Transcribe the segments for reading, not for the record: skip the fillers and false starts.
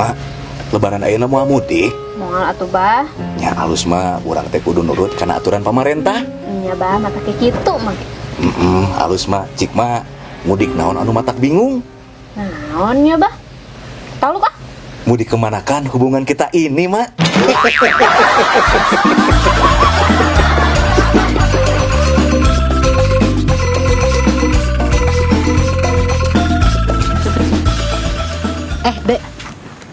Mak, lebaran ayeuna moal mudik. Moal atuh bah. Nya alus mah urang teh kudu nurut kana aturan pamarentah. Nya bah mata kitu mah. Alus mah cik mah mudik naon anu matak bingung. Naonnya bah? Tahu bah? Mudik kemanakan hubungan kita ini, Mak? Dek,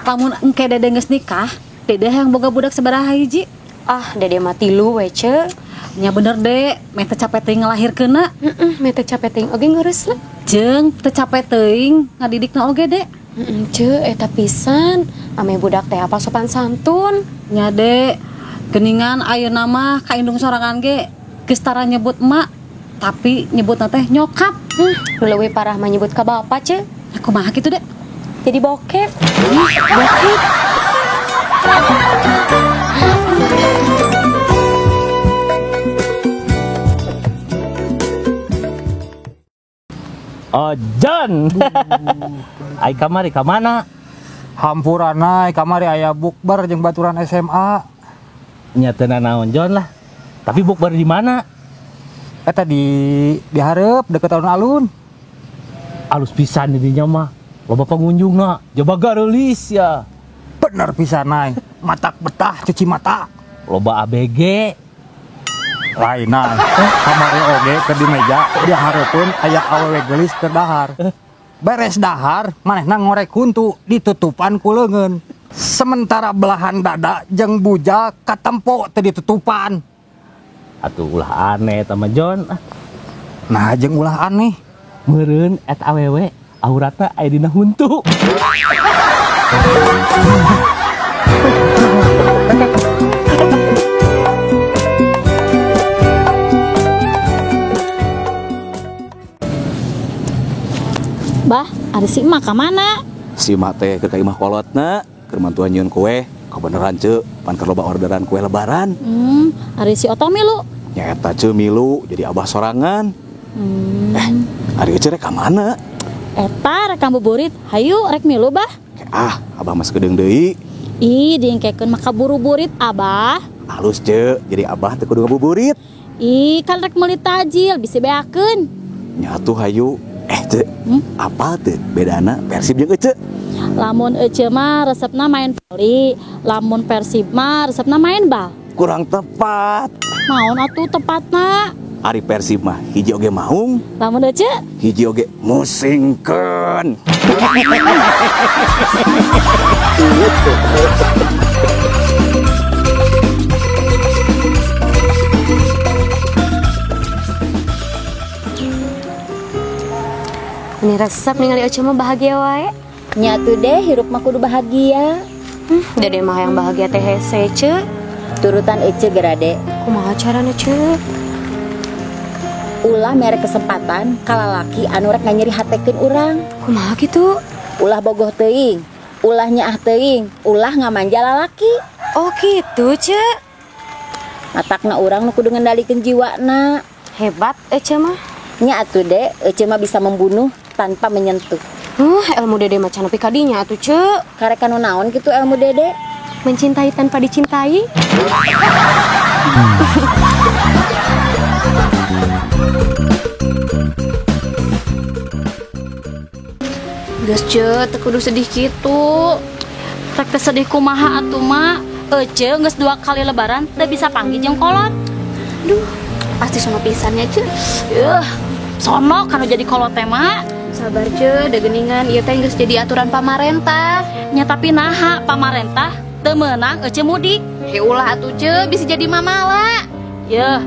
lamun engke dede geus nikah, dede yang boga budak sabaraha hiji? Ah, dede mah 3 we, Ce. Nya bener, Dek. Meh teu capek teuing ngalahirkeunna. Meh teu capek teuing oge ngeureusna. Jeung teu capek teuing ngadidikna oge, Dek. Ce, eta pisan. Ame budak teh apa sopan santun. Nya, Dek. Geningan ayeuna mah ka indung sorangan ge geus tara nyebut emak, tapi nyebutna teh nyokap. Leuwih parah mah nyebut ka bapak, Ce. Ya kumaha kitu, Dek? Jadi bokep. Bokep. Oh, John. Ai kamari ka mana? Hampurana kamari aya bukber jeung baturan SMA. Nya teu naon John lah. Tapi bukber di mana? Eta di hareup deket alun-alun. Alus pisan di dinya mah. Loba pengunjungna, jabaga reulis ya. Bener pisan naik. Matak betah cuci mata. Loba ABG. Lain naik. Kamari oge ke di meja di hareupeun aya awewe geulis keur dahar. Beres dahar, manehna ngorek huntu ditutupan ku leungeun. Sementara belahan dada jeung bujak katempo teu ditutupan. Atuh ulah aneh eta mah John. Nah jeung ulah aneh. Meureun et awewe auratna aya dina huntu. Bah, ada si emak ka mana? Si Mak teh keur ka imah kolotna, keur mantuan nyieun kue. Kabeneran ce, pan keur loba orderan kue lebaran. Ari si Oto milu. Nya eta ce milu jadi abah sorangan. Ari ce rek ka mana? Eta rek buburit, hayu rek milu bah. Abah mas gedeung deui. Ih, diengkekeun maka buru-burit abah. Halus ce, jadi abah teu kudu ngabuburit. Ih, kan rek meuli tajil bisa beakeun. Nya atuh hayu. Ce, apa teh bedana Persib jeung Ece? Lamun Ece mah resepna main voli, lamun Persib mah resepna main bal. Kurang tepat. Naon atuh tepatna? Ari Persib mah hiji oge maung, Lamun Ece hiji oge musingkeun. Ini resep ningali Ece mah bahagia wae. nyatu deh hirup mah kudu bahagia. Dede mah yang bahagia teh hese, Ce. Turutan Ece gerade. Kumaha carana, Ce? Ulah mere kesempatan kalalaki anu rek nganyeri hatekeun urang. Kumaha kitu? Ulah bogoh teuing, ulah nyaah teuing, ulah ngamanja lalaki. Oh gitu, Ce. Matakna urang nu kudu ngendalikeun jiwana. Hebat Ece mah. Nya atuh deh, Ece mah bisa membunuh tanpa menyentuh. Ilmu Dede mah can nepi ka dinya atuh, Ce. Karek anu naon kitu ilmu Dede? Mencintai tanpa dicintai. Geus Ce, teu kudu sedih kitu. Rek teu sedih kumaha atuh mah? Ece geus 2 kali lebaran teu bisa panggih jeung kolot. Duh, pasti sono pisannya, Ce. Sono kanu jadi kolot teh mah. Sabar, Ce, da geuningan ieu teh geus jadi aturan pamarentah. Nya tapi naha pamarentah teu meunang Ece mudik. Ulah atuh, Ce, bisa jadi mamala. Yeuh,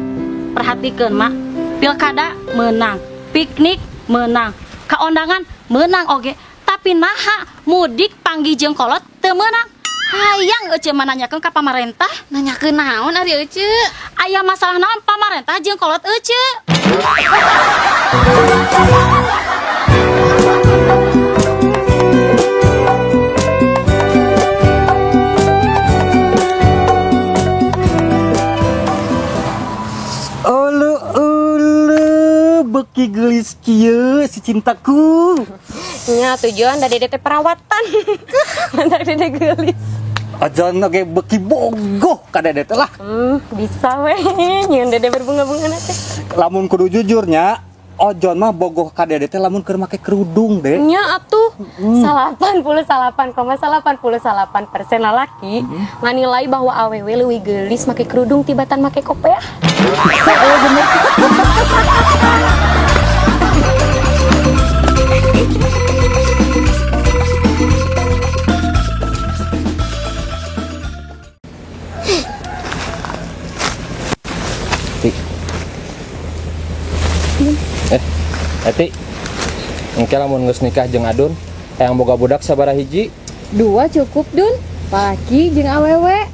perhatikeun mak. Pilkada menang, piknik menang, kaondangan menang oge. Tapi naha mudik panggih jeung kolot teu meunang. Hayang Ece mah nanyakeun ka pamarentah. Nanyakeun naon ari Ece? Aya masalah naon pamarentah jeung kolot Ece? beki gelis kieu si cintaku. Nya tujuan dari dede perawatan. Mantak dede gelis. Ajan oge beki bogoh ka dede teh lah. Bisa weh. Nyieun dede berbunga-bunga teh. Lamun kudu jujurnya, ojon mah bogoh ka dede teh lamun keur make kerudung, Dek. Nya atuh 88,89% lalaki nganilai bahwa awewe leuwih geulis make kerudung tibatan make kopiah. Eti, engke lamun geus nikah jeung Adun, hayang boga budak sabaraha hiji? 2 cukup Dun, laki jeung awewe.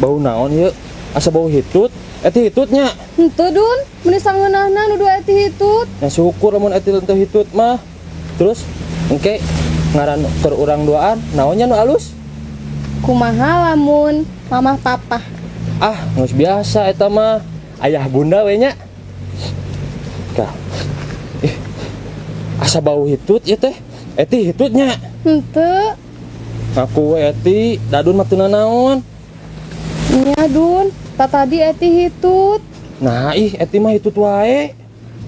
Bau naon ieu? Asa bau hitut? Eti hitutnya. Henteu Dun, mun sangeunahna nudu eti hitut. Ya syukur lamun eti teu hitut mah. Terus engke ngaran keur urang duaan, naonnya nu alus? Kumaha lamun mamah papa? Geus biasa eta mah. Ayah bunda we nya. Kah. Asa bau hitut ieu teh. Eti hitutnya. Henteu. Ngaku we Eti, dadun mah teu nanaon. Nya Dun, tadi eti hitut. Nah, Eti mah hitut wae.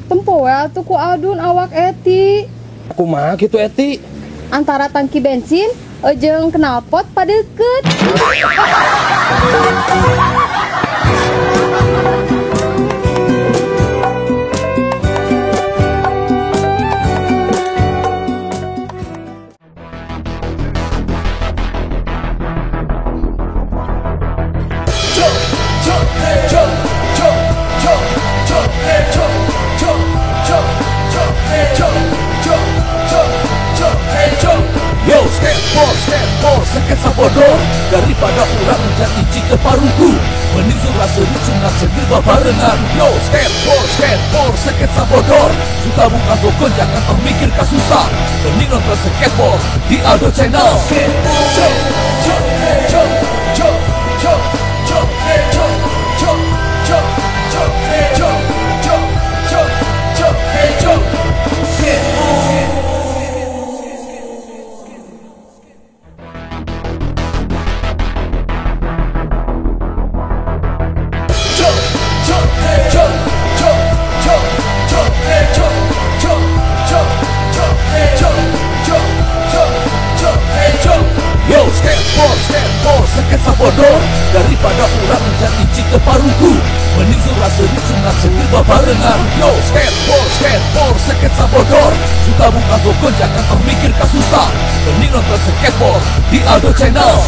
Tempo we atuh ku Adun awak eti. Aku mah kitu Eti. Antara tangki bensin jeung knalpot padeukeut. Yo, skateboard, sketsa bodoh daripada ulah menjadi cita parungku. Mending surah seru sunat segel babarengan. Yo, skateboard, sketsa bodoh. Suka buka toko jangan termikir kasusah. Mending nonton skateboard di Aldo Channel. Yo, skateboard, sketsa bodoh daripada ulah menjadi cita parungku. Mending surah seru sunat segel babarengan. Yo, skateboard, sketsa bodoh. Suka buka toko jangan termikir kasusah. Mending nonton skateboard di Aldo Channel.